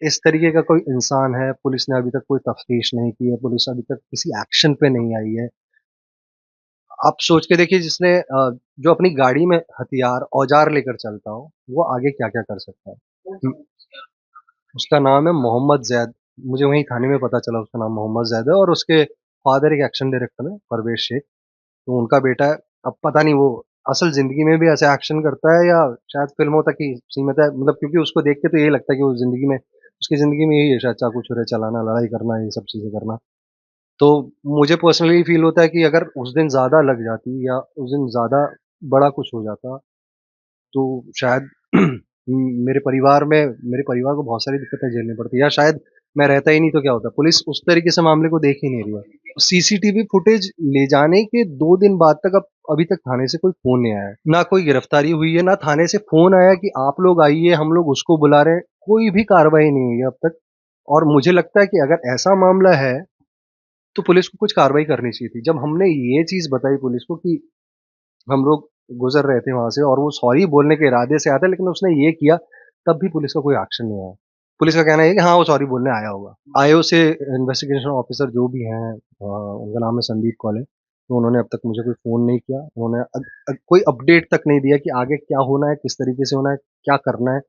इस तरीके का कोई इंसान है, पुलिस ने अभी तक कोई तफ्तीश नहीं की है, पुलिस अभी तक किसी एक्शन पे नहीं आई है। आप सोच के देखिए जो अपनी गाड़ी में हथियार, औजार लेकर चलता हो, वो आगे क्या-क्या कर सकता है। हुँ, उसका नाम है मोहम्मद ज़ैद। मुझे वहीं थाने में पता चला उसका नाम मोहम्मद ज़ैद है और उसके फादर एक एक्शन डायरेक्टर हैं, परवेज़ शेख। तो उनका बेटा है। अब पता नहीं वो असल ज़िंदगी में भी ऐसा एक्शन करता है या शायद फ़िल्मों तक ही सीमित है। मतलब क्योंकि उसको देख के तो यही लगता है कि वो ज़िंदगी में उसकी ज़िंदगी में यही है शायद चाकू-छुरे चलाना, लड़ाई करना, ये सब चीज़ें करना। तो मुझे पर्सनली फ़ील होता है कि अगर उस दिन ज़्यादा लग जाती या उस दिन ज़्यादा बड़ा कुछ हो जाता, तो शायद मेरे परिवार को बहुत सारी दिक्कतें झेलनी पड़ती या शायद मैं रहता ही नहीं तो क्या होता। पुलिस उस तरीके से मामले को देख ही नहीं रही है। सीसीटीवी फुटेज ले जाने के 2 दिन बाद तक अब अभी तक थाने से कोई फ़ोन नहीं आया है। ना कोई गिरफ्तारी हुई है, ना थाने से फ़ोन आया कि आप लोग आइए, हम लोग उसको बुला रहे हैं। कोई भी कार्रवाई नहीं हुई है अब तक और मुझे लगता है कि अगर ऐसा मामला है, तो पुलिस को कुछ कार्रवाई करनी चाहिए थी। जब हमने ये चीज़ बताई पुलिस को कि हम लोग गुज़र रहे थे वहाँ से और वो सॉरी बोलने के इरादे से आया था, लेकिन उसने ये किया, तब भी पुलिस का कोई एक्शन नहीं आया। पुलिस का कहना है कि हाँ, वो सॉरी बोलने आया होगा। आईओ से इन्वेस्टिगेशन ऑफिसर जो भी हैं उनका नाम है संदीप कौले, तो उन्होंने अब तक मुझे कोई फ़ोन नहीं किया। उन्होंने कोई अपडेट तक नहीं दिया कि आगे क्या होना है, किस तरीके से होना है, क्या करना है,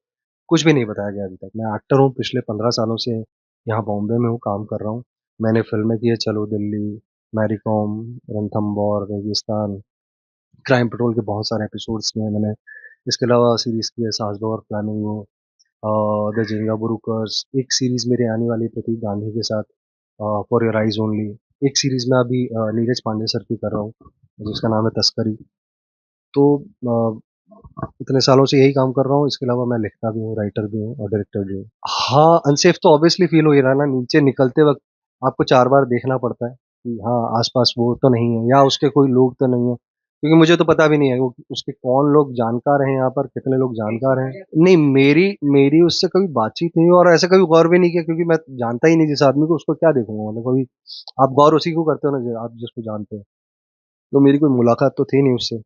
कुछ भी नहीं बताया गया अभी तक। मैं एक्टर हूँ, पिछले 15 सालों से यहाँ बॉम्बे में हूँ, काम कर रहा हूँ। मैंने फ़िल्में की है चलो दिल्ली, मैरी कॉम, रणथंभौर, रेगिस्तान, क्राइम पेट्रोल के बहुत सारे एपिसोड्स किए हैं मैंने। इसके अलावा सीरीज़ की है सास बहू और फ्लामिंगो, द जिंगा बुरुकर्स, एक सीरीज़ मेरी आने वाली है प्रतीक गांधी के साथ, फॉर योर आइज़ ओनली। एक सीरीज़ मैं अभी नीरज पांडे सर की कर रहा हूँ, जिसका नाम है तस्करी। तो इतने सालों से यही काम कर रहा हूँ, इसके अलावा मैं लिखता भी हूँ, राइटर भी हूँ और डायरेक्टर भी हूँ। हाँ, अनसेफ तो ऑब्वियसली फ़ील हो ही रहा है ना, नीचे निकलते वक़्त आपको 4 बार देखना पड़ता है कि हाँ, आस-पास वो तो नहीं है या उसके कोई लोग तो नहीं है। क्योंकि मुझे तो पता भी नहीं है वो उसके कौन लोग जानकार हैं यहाँ पर, कितने लोग जानकार हैं। नहीं, मेरी मेरी उससे कभी बातचीत नहीं हुई और ऐसा कभी गौर भी नहीं किया क्योंकि मैं जानता ही नहीं जिस आदमी को, उसको क्या देखूँगा मतलब कभी आप गौर उसी को करते हो ना जो आप जिसको जानते हो। तो मेरी कोई मुलाकात तो थी नहीं उससे।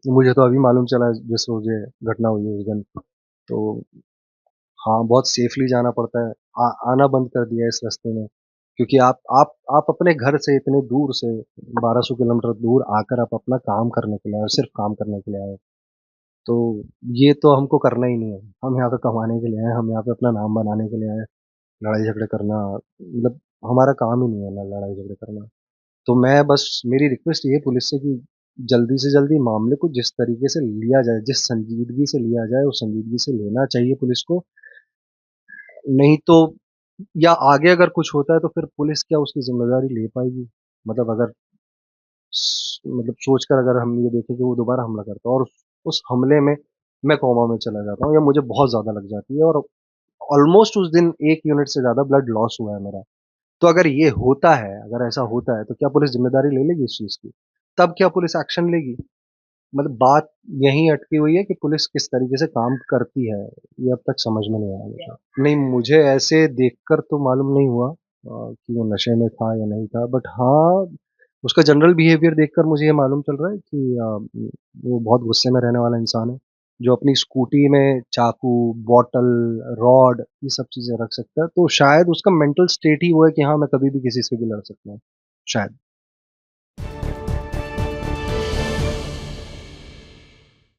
मुझे तो अभी मालूम चला जिस रोज़ ये घटना हुई है उस दिन। तो हाँ, बहुत सेफ़ली जाना पड़ता है। आना बंद कर दिया है इस रास्ते में, क्योंकि आप अपने घर से इतने दूर से 1200 किलोमीटर दूर आकर आप अपना काम करने के लिए आए हो, सिर्फ़ काम करने के लिए आए हो। तो ये तो हमको करना ही नहीं है। हम यहाँ पे कमाने के लिए आए हैं, हम यहाँ पे अपना नाम बनाने के लिए आए हैं। लड़ाई-झगड़े करना मतलब हमारा काम ही नहीं है ना लड़ाई-झगड़े करना। तो मैं बस मेरी रिक्वेस्ट ये है पुलिस से कि जल्दी से जल्दी मामले को जिस तरीके से लिया जाए, जिस संजीदगी से लिया जाए, उस संजीदगी से लेना चाहिए पुलिस को। नहीं तो या आगे अगर कुछ होता है तो फिर पुलिस क्या उसकी ज़िम्मेदारी ले पाएगी? मतलब अगर मतलब सोचकर अगर हम ये देखें कि वो दोबारा हमला करता है और उस हमले में मैं कोमा में चला जाता हूँ या मुझे बहुत ज़्यादा लग जाती है और ऑलमोस्ट उस दिन 1 यूनिट से ज़्यादा ब्लड लॉस हुआ है मेरा। तो अगर ये होता है, अगर ऐसा होता है तो क्या पुलिस ज़िम्मेदारी ले लेगी इस चीज़ की? तब क्या पुलिस एक्शन लेगी? मतलब बात यहीं अटकी हुई है कि पुलिस किस तरीके से काम करती है, ये अब तक समझ में नहीं आया मुझे। नहीं, मुझे ऐसे देखकर तो मालूम नहीं हुआ कि वो नशे में था या नहीं था, बट हाँ, उसका जनरल बिहेवियर देखकर मुझे ये मालूम चल रहा है कि वो बहुत गुस्से में रहने वाला इंसान है, जो अपनी स्कूटी में चाकू, बॉटल, रॉड ये सब चीज़ें रख सकता है, तो शायद उसका मेंटल स्टेट ही वो है कि हाँ, मैं कभी भी किसी से भी लड़ सकता हूँ, शायद।